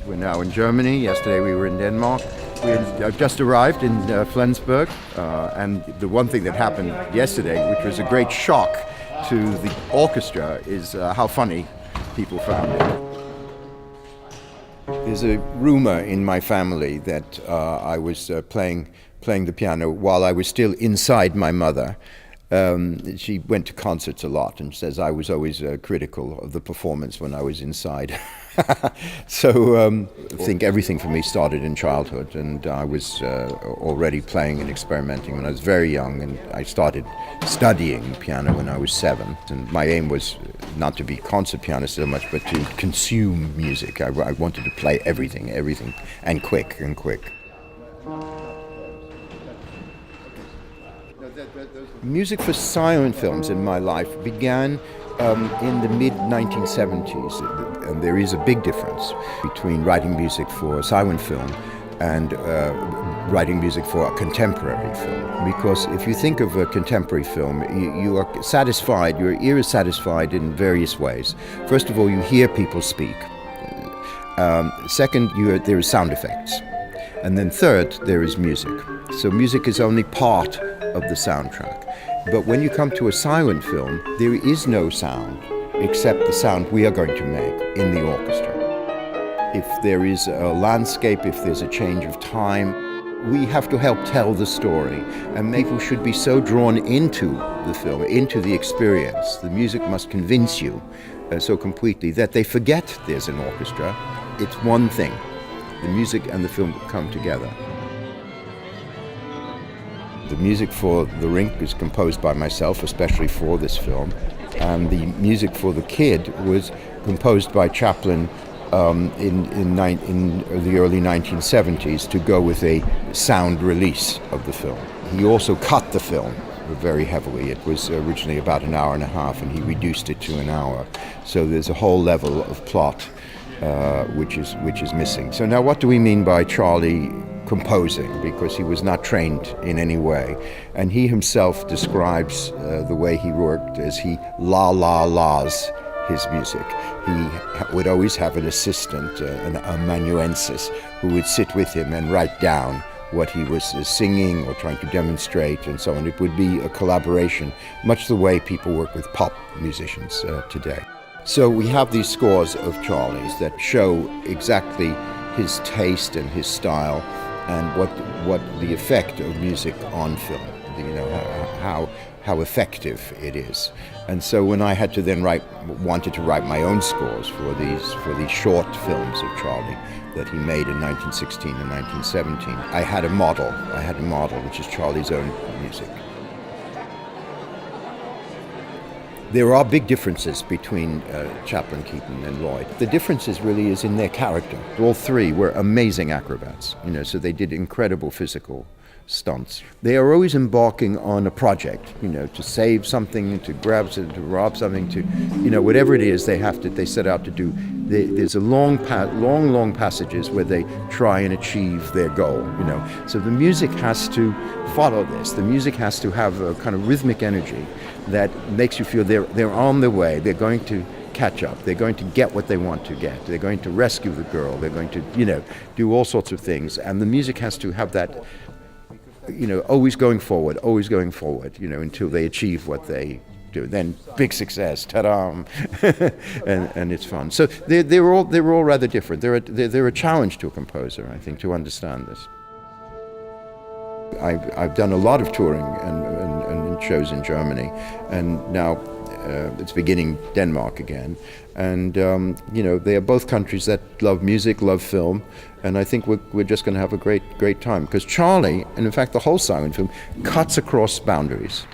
We're now in Germany. Yesterday we were in Denmark. I've just arrived in Flensburg, and the one thing that happened yesterday, which was a great shock to the orchestra, is how funny people found it. There's a rumor in my family that I was playing the piano while I was still inside my mother. She went to concerts a lot and says I was always critical of the performance when I was inside. So I think everything for me started in childhood, and I was already playing and experimenting when I was very young, and I started studying piano when I was 7. And my aim was not to be concert pianist so much, but to consume music. I wanted to play everything, and quick. Music for silent films in my life began in the mid-1970s, and there is a big difference between writing music for a silent film and writing music for a contemporary film. Because if you think of a contemporary film, you are satisfied, your ear is satisfied in various ways. First of all, you hear people speak. Second, there is sound effects. And then third, there is music. So music is only part of the soundtrack. But when you come to a silent film, there is no sound except the sound we are going to make in the orchestra. If there is a landscape, if there's a change of time, we have to help tell the story. And people should be so drawn into the film, into the experience. The music must convince you so completely that they forget there's an orchestra. It's one thing. The music and the film come together. The music for The Rink is composed by myself, especially for this film, and the music for The Kid was composed by Chaplin in the early 1970s to go with a sound release of the film. He also cut the film very heavily. It was originally about an hour and a half, and he reduced it to an hour. So there's a whole level of plot which is missing. So now what do we mean by Charlie composing? Because he was not trained in any way, and he himself describes the way he worked as he la-la-las his music. He would always have an assistant, an amanuensis, who would sit with him and write down what he was singing or trying to demonstrate and so on. It would be a collaboration, much the way people work with pop musicians today. So we have these scores of Charlie's that show exactly his taste and his style and what the effect of music on film, how effective it is. And so when I had to then wanted to write my own scores for these short films of Charlie that he made in 1916 and 1917, I had a model, which is Charlie's own music. There are big differences between Chaplin, Keaton, and Lloyd. The differences really is in their character. All three were amazing acrobats, so they did incredible physical stunts. They are always embarking on a project, to save something, to grab something, to rob something, to, whatever it is they set out to do. There's a long passages where they try and achieve their goal, So the music has to follow this. The music has to have a kind of rhythmic energy that makes you feel they're on their way. They're going to catch up. They're going to get what they want to get. They're going to rescue the girl. They're going to, do all sorts of things. And the music has to have that, always going forward, until they achieve what they do. Then big success, ta-da, and it's fun. So they're all rather different. They're a challenge to a composer, I think, to understand this. I've done a lot of touring and shows in Germany, and now it's beginning Denmark again. And they are both countries that love music, love film, and I think we're just going to have a great time, because Charlie, and in fact the whole silent film, cuts across boundaries.